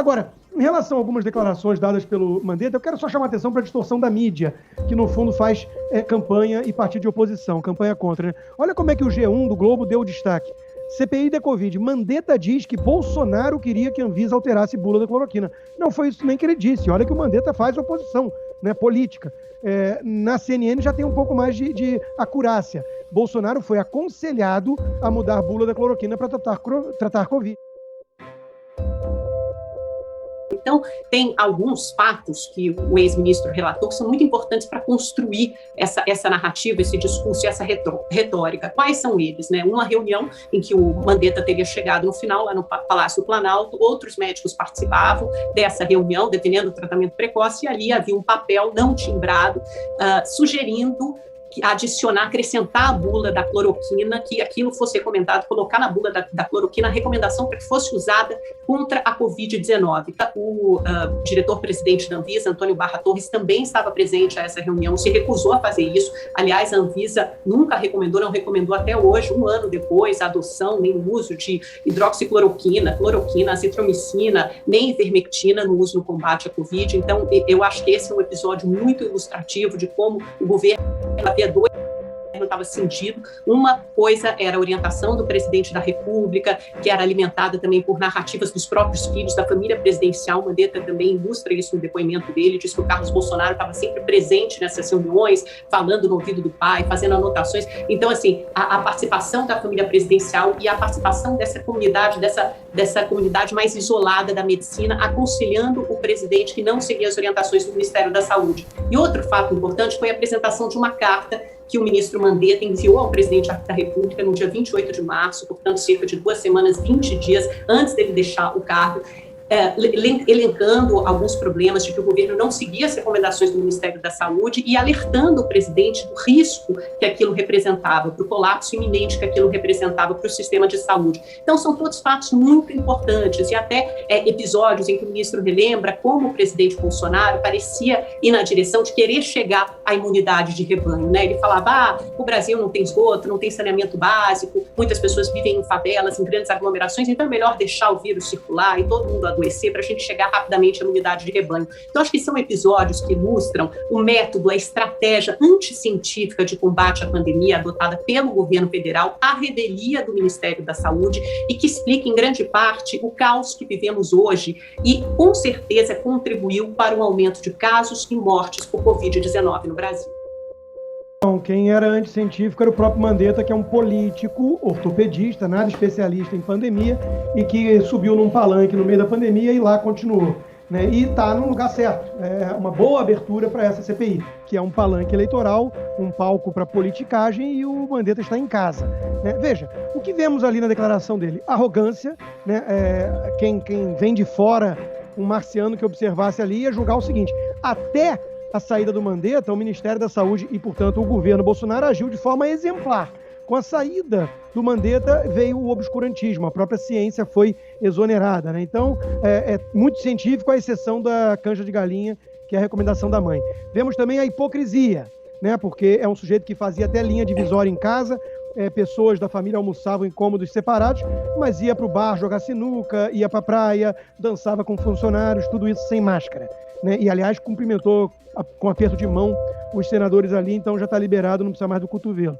Agora, em relação a algumas declarações dadas pelo Mandetta, eu quero só chamar a atenção para a distorção da mídia, que no fundo faz campanha e partido de oposição, campanha contra. Né? Olha como é que o G1 do Globo deu o destaque. CPI da Covid. Mandetta diz que Bolsonaro queria que a Anvisa alterasse bula da cloroquina. Não foi isso nem que ele disse. Olha que o Mandetta faz oposição, né, política. Na CNN já tem um pouco mais de acurácia. Bolsonaro foi aconselhado a mudar a bula da cloroquina para tratar Covid. Então, tem alguns fatos que o ex-ministro relatou que são muito importantes para construir essa narrativa, esse discurso e essa retórica. Quais são eles? Né? Uma reunião em que o Mandetta teria chegado no final, lá no Palácio do Planalto, outros médicos participavam dessa reunião, defendendo o tratamento precoce, e ali havia um papel não timbrado, sugerindo adicionar, acrescentar a bula da cloroquina, que aquilo fosse recomendado, colocar na bula da cloroquina a recomendação para que fosse usada contra a Covid-19. O diretor-presidente da Anvisa, Antônio Barra Torres, também estava presente a essa reunião, se recusou a fazer isso. Aliás, a Anvisa nunca recomendou, não recomendou até hoje, um ano depois, a adoção nem o uso de hidroxicloroquina, cloroquina, azitromicina, nem ivermectina no uso no combate à Covid. Então, eu acho que esse é um episódio muito ilustrativo de como o governo havia dois estava cindido. Uma coisa era a orientação do presidente da República, que era alimentada também por narrativas dos próprios filhos da família presidencial. Mandetta também ilustra isso no depoimento dele, diz que o Carlos Bolsonaro estava sempre presente nessas reuniões, falando no ouvido do pai, fazendo anotações. Então, assim, a participação da família presidencial e a participação dessa comunidade, dessa comunidade mais isolada da medicina, aconselhando o presidente que não seguia as orientações do Ministério da Saúde. E outro fato importante foi a apresentação de uma carta que o ministro Mandetta enviou ao presidente da República no dia 28 de março, portanto, cerca de 2 semanas, 20 dias antes dele deixar o cargo, elencando alguns problemas de que o governo não seguia as recomendações do Ministério da Saúde e alertando o presidente do risco que aquilo representava, para o colapso iminente que aquilo representava para o sistema de saúde. Então, são todos fatos muito importantes e até episódios em que o ministro relembra como o presidente Bolsonaro parecia ir na direção de querer chegar à imunidade de rebanho. Né? Ele falava, o Brasil não tem esgoto, não tem saneamento básico, muitas pessoas vivem em favelas, em grandes aglomerações, então é melhor deixar o vírus circular e todo mundo adoecer para a gente chegar rapidamente à imunidade de rebanho. Então, acho que são episódios que ilustram o método, a estratégia anticientífica de combate à pandemia adotada pelo governo federal, a revelia do Ministério da Saúde e que explica, em grande parte, o caos que vivemos hoje e, com certeza, contribuiu para o aumento de casos e mortes por Covid-19 no Brasil. Quem era anticientífico era o próprio Mandetta, que é um político, ortopedista, nada especialista em pandemia, e que subiu num palanque no meio da pandemia e lá continuou. Né? E está no lugar certo. É uma boa abertura para essa CPI, que é um palanque eleitoral, um palco para politicagem, e o Mandetta está em casa. Né? Veja, o que vemos ali na declaração dele? Arrogância, né? Quem vem de fora, um marciano que observasse ali, ia julgar o seguinte: até a saída do Mandetta, o Ministério da Saúde e, portanto, o governo Bolsonaro agiu de forma exemplar. Com a saída do Mandetta veio o obscurantismo, a própria ciência foi exonerada. Né? Então, é muito científico, à exceção da canja de galinha, que é a recomendação da mãe. Vemos também a hipocrisia, né? Porque é um sujeito que fazia até linha divisória em casa, pessoas da família almoçavam em cômodos separados, mas ia para o bar jogar sinuca, ia para a praia, dançava com funcionários, tudo isso sem máscara. Né? E, aliás, cumprimentou com aperto de mão os senadores ali, então já está liberado, não precisa mais do cotovelo.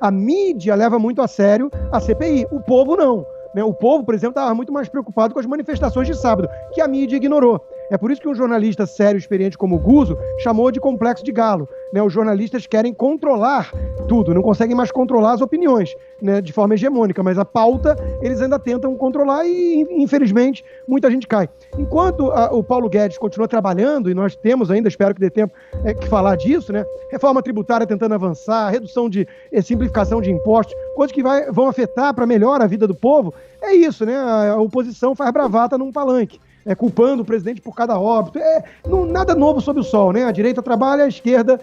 A mídia leva muito a sério a CPI, o povo não. Né? O povo, por exemplo, estava muito mais preocupado com as manifestações de sábado, que a mídia ignorou. É por isso que um jornalista sério e experiente como o Guzzo chamou de complexo de galo. Né? Os jornalistas querem controlar tudo, não conseguem mais controlar as opiniões, né, de forma hegemônica, mas a pauta eles ainda tentam controlar e, infelizmente, muita gente cai. Enquanto o Paulo Guedes continua trabalhando, e nós temos ainda, espero que dê tempo, que falar disso, né, reforma tributária tentando avançar, redução de simplificação de impostos, coisas que vão afetar para melhor a vida do povo, é isso, né? A oposição faz bravata num palanque. Culpando o presidente por cada óbito. Nada novo sob o sol, né? A direita trabalha, a esquerda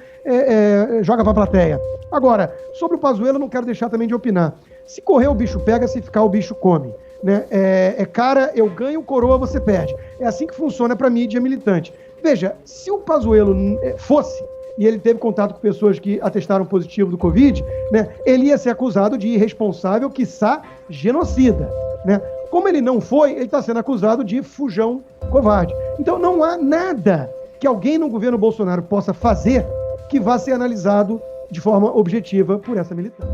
joga para a plateia. Agora, sobre o Pazuello, eu não quero deixar também de opinar. Se correr, o bicho pega, se ficar, o bicho come. Né? Cara, eu ganho, coroa, você perde. É assim que funciona para a mídia militante. Veja, se o Pazuello fosse, e ele teve contato com pessoas que atestaram positivo do Covid, né, ele ia ser acusado de irresponsável, quiçá genocida. Né? Como ele não foi, ele está sendo acusado de fujão covarde. Então não há nada que alguém no governo Bolsonaro possa fazer que vá ser analisado de forma objetiva por essa militância.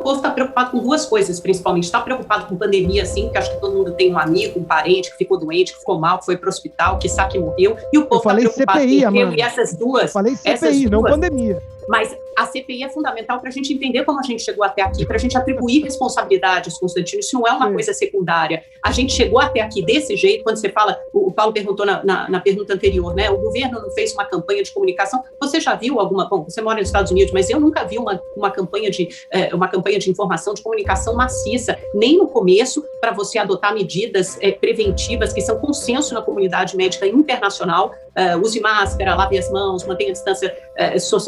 O povo está preocupado com duas coisas, principalmente. Está preocupado com pandemia, sim, porque acho que todo mundo tem um amigo, um parente que ficou doente, que ficou mal, que foi para o hospital, que sabe que morreu. E o povo está preocupado CPI, com e essas duas. Eu falei CPI, não pandemia. Mas a CPI é fundamental para a gente entender como a gente chegou até aqui, para a gente atribuir responsabilidades, Constantino. Isso não é uma coisa secundária. A gente chegou até aqui desse jeito, quando você fala, o Paulo perguntou na pergunta anterior, né? O governo não fez uma campanha de comunicação. Você já viu alguma... Bom, você mora nos Estados Unidos, mas eu nunca vi uma campanha de informação, de comunicação maciça, nem no começo, para você adotar medidas preventivas que são consenso na comunidade médica internacional. Use máscara, lave as mãos, mantenha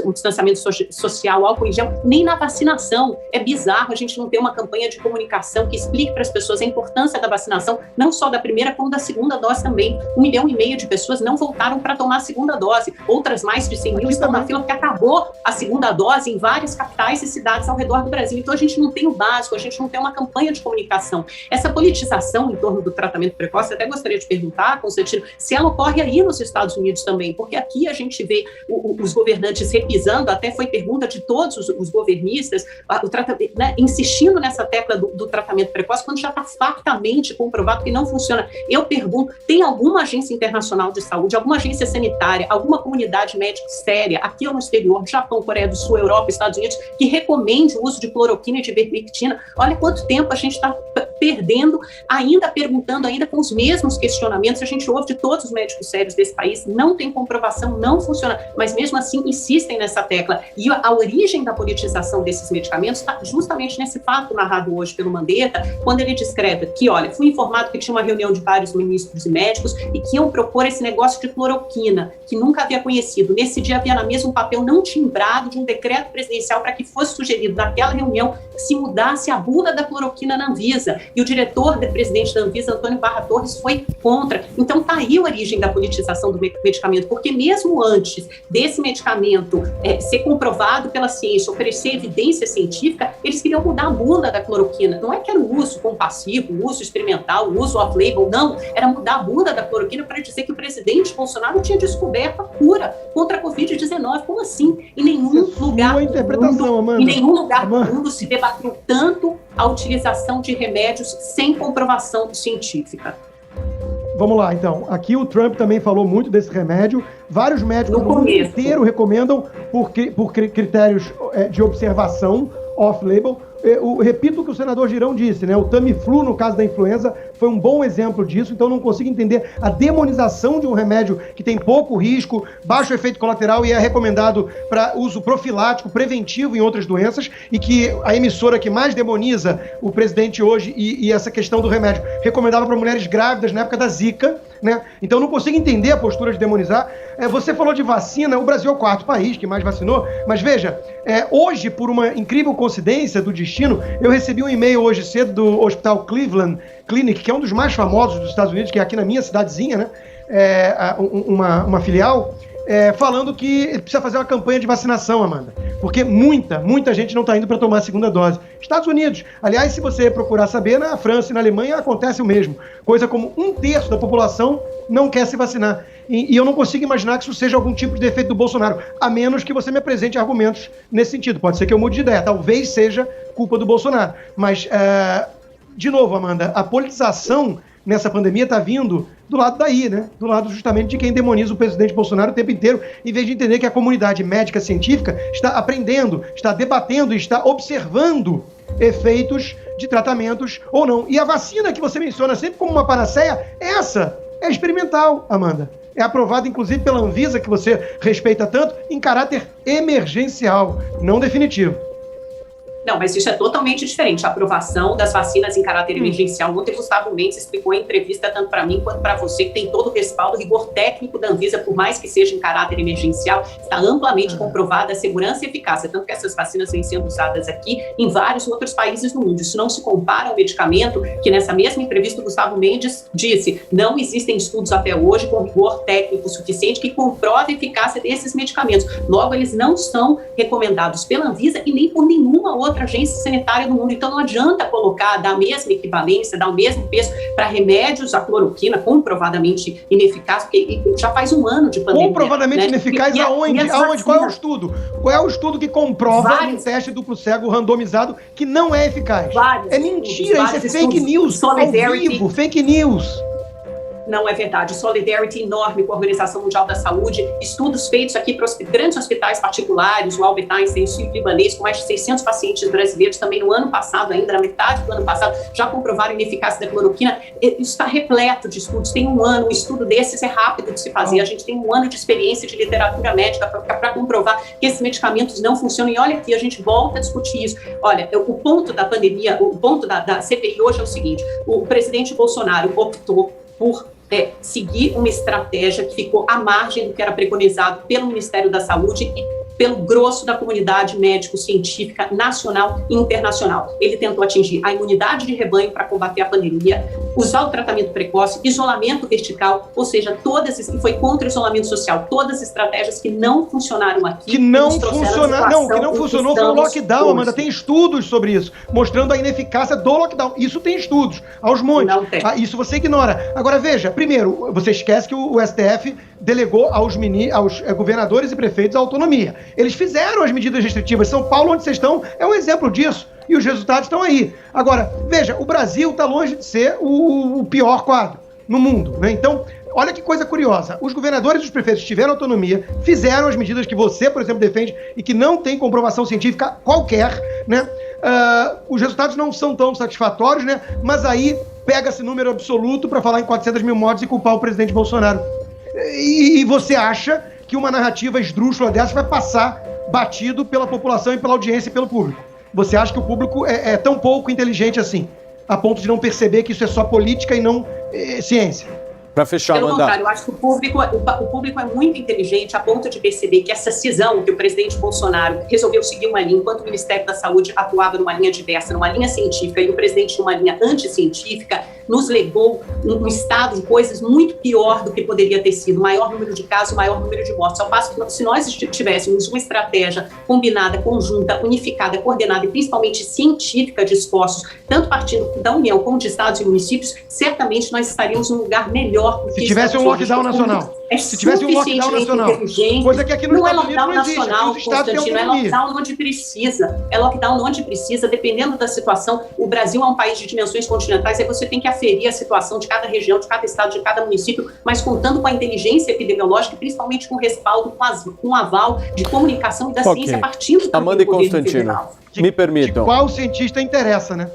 o distanciamento social, álcool em gel, nem na vacinação. É bizarro a gente não ter uma campanha de comunicação que explique para as pessoas a importância da vacinação, não só da primeira, como da segunda dose também. 1,5 milhão de pessoas não voltaram para tomar a segunda dose. Outras mais de 100 mil estão na fila porque acabou a segunda dose em várias capitais e cidades ao redor do Brasil. Então a gente não tem o básico, a gente não tem uma campanha de comunicação. Essa politização em torno do tratamento precoce, até gostaria de perguntar, Constantino, se ela ocorre aí nos Estados Unidos também, porque aqui a gente vê os governantes repisando, até foi pergunta de todos os governistas, né, insistindo nessa tecla do tratamento precoce, quando já está factamente comprovado que não funciona. Eu pergunto, tem alguma agência internacional de saúde, alguma agência sanitária, alguma comunidade médica séria, aqui ou no exterior, Japão, Coreia do Sul, Europa, Estados Unidos, que recomende o uso de cloroquina e de ivermectina? Olha quanto tempo a gente está perdendo, ainda perguntando, ainda com os mesmos questionamentos. A gente ouve de todos os médicos sérios desse país, não tem comprovação, não funciona, mas mesmo assim insistem nessa tecla. E a origem da politização desses medicamentos está justamente nesse fato narrado hoje pelo Mandetta, quando ele descreve que, olha, fui informado que tinha uma reunião de vários ministros e médicos e que iam propor esse negócio de cloroquina, que nunca havia conhecido. Nesse dia havia na mesa um papel não timbrado de um decreto presidencial para que fosse sugerido naquela reunião que se mudasse a bula da cloroquina na Anvisa. E o presidente da Anvisa, Antônio Barra Torres, foi contra. Então está aí a origem da politização do medicamento, porque mesmo antes desse medicamento ser comprovado pela ciência, oferecer evidência científica, eles queriam mudar a bula da cloroquina. Não é que era o uso compassivo, o uso experimental, o uso off-label, não. Era mudar a bula da cloroquina para dizer que o presidente Bolsonaro tinha descoberto a cura contra a Covid-19. Como assim? Em nenhum lugar do mundo se debateu tanto a utilização de remédios sem comprovação científica. Vamos lá, então. Aqui o Trump também falou muito desse remédio. Vários médicos no mundo inteiro recomendam por critérios de observação off-label. Eu repito o que o senador Girão disse, né? O Tamiflu, no caso da influenza, foi um bom exemplo disso, então não consigo entender a demonização de um remédio que tem pouco risco, baixo efeito colateral e é recomendado para uso profilático, preventivo em outras doenças, e que a emissora que mais demoniza o presidente hoje e essa questão do remédio recomendava para mulheres grávidas na época da Zika, né? Então não consigo entender a postura de demonizar. Você falou de vacina, o Brasil é o 4º país que mais vacinou, mas veja, hoje, por uma incrível coincidência do destino, eu recebi um e-mail hoje cedo do Hospital Cleveland Clinic, que é um dos mais famosos dos Estados Unidos, que é aqui na minha cidadezinha, né? Uma filial, falando que precisa fazer uma campanha de vacinação, Amanda, porque muita gente não está indo para tomar a segunda dose. Estados Unidos, aliás, se você procurar saber, na França e na Alemanha acontece o mesmo. Coisa como 1/3 da população não quer se vacinar. E eu não consigo imaginar que isso seja algum tipo de defeito do Bolsonaro, a menos que você me apresente argumentos nesse sentido. Pode ser que eu mude de ideia, talvez seja culpa do Bolsonaro. Mas, de novo, Amanda, a politização nessa pandemia está vindo do lado daí, né? Do lado justamente de quem demoniza o presidente Bolsonaro o tempo inteiro, em vez de entender que a comunidade médica científica está aprendendo, está debatendo e está observando efeitos de tratamentos ou não. E a vacina que você menciona sempre como uma panaceia, essa é experimental, Amanda. É aprovada, inclusive, pela Anvisa, que você respeita tanto, em caráter emergencial, não definitivo. Não, mas isso é totalmente diferente. A aprovação das vacinas em caráter emergencial. Ontem, Gustavo Mendes explicou em entrevista, tanto para mim quanto para você, que tem todo o respaldo, rigor técnico da Anvisa, por mais que seja em caráter emergencial, está amplamente comprovada a segurança e eficácia. Tanto que essas vacinas vêm sendo usadas aqui em vários outros países do mundo. Isso não se compara ao medicamento que, nessa mesma entrevista, o Gustavo Mendes disse: não existem estudos até hoje com rigor técnico suficiente que comprove a eficácia desses medicamentos. Logo, eles não são recomendados pela Anvisa e nem por nenhuma outra outra agência sanitária do mundo. Então não adianta dar a mesma equivalência, dar o mesmo peso para remédios, a cloroquina, comprovadamente ineficaz, porque já faz um ano de pandemia. Comprovadamente, né? Ineficaz aonde? Aonde? Qual é o estudo? Qual é o estudo que comprova um teste duplo cego randomizado que não é eficaz? É mentira, isso é fake news. Ao vivo, fake news. Não é verdade. Solidarity enorme com a Organização Mundial da Saúde, estudos feitos aqui para grandes hospitais particulares, o Albert Einstein, o Sírio-Libanês, com mais de 600 pacientes brasileiros, também no ano passado, ainda na metade do ano passado, já comprovaram a ineficácia da cloroquina. Isso está repleto de estudos, tem um ano, um estudo desses é rápido de se fazer, a gente tem um ano de experiência de literatura médica para comprovar que esses medicamentos não funcionam, e olha aqui, a gente volta a discutir isso. Olha, o ponto da pandemia, o ponto da CPI hoje é o seguinte: o presidente Bolsonaro optou por seguir uma estratégia que ficou à margem do que era preconizado pelo Ministério da Saúde e pelo grosso da comunidade médico-científica nacional e internacional. Ele tentou atingir a imunidade de rebanho para combater a pandemia, usar o tratamento precoce, isolamento vertical, ou seja, e foi contra o isolamento social, todas as estratégias que não funcionaram aqui. Que não funcionaram, que não funcionou foi o lockdown, Amanda. Tem estudos sobre isso, mostrando a ineficácia do lockdown. Isso tem estudos, aos montes. Não tem. Isso você ignora. Agora, veja, primeiro, você esquece que o STF delegou aos governadores e prefeitos a autonomia. Eles fizeram as medidas restritivas. São Paulo, onde vocês estão, é um exemplo disso. E os resultados estão aí. Agora, veja, o Brasil está longe de ser o pior quadro no mundo, né? Então, olha que coisa curiosa. Os governadores e os prefeitos tiveram autonomia, fizeram as medidas que você, por exemplo, defende e que não tem comprovação científica qualquer, né? Os resultados não são tão satisfatórios, né? Mas aí pega-se número absoluto para falar em 400 mil mortes e culpar o presidente Bolsonaro. E você acha que uma narrativa esdrúxula dessa vai passar batido pela população e pela audiência e pelo público? Você acha que o público é tão pouco inteligente assim, a ponto de não perceber que isso é só política e não ciência? Para fechar, Pelo contrário, eu acho que o público é muito inteligente a ponto de perceber que essa cisão que o presidente Bolsonaro resolveu seguir uma linha, enquanto o Ministério da Saúde atuava numa linha diversa, numa linha científica, e o presidente numa linha anticientífica, nos levou um estado de coisas muito pior do que poderia ter sido. Maior número de casos, maior número de mortes. Ao passo que, se nós tivéssemos uma estratégia combinada, conjunta, unificada, coordenada e principalmente científica de esforços, tanto partindo da União como de estados e municípios, certamente nós estaríamos num lugar melhor. Se tivesse um lockdown nacional. Se tivesse um lockdown nacional. Coisa que aqui nos Estados Unidos não existe. Nacional, Constantino, é lockdown onde precisa. É lockdown onde precisa, dependendo da situação. O Brasil é um país de dimensões continentais, aí você tem que aferir a situação de cada região, de cada estado, de cada município, mas contando com a inteligência epidemiológica e principalmente com o respaldo, com o aval de comunicação e da ciência partindo também Amanda do governo Constantino, federal. me permitam. De qual cientista interessa, né?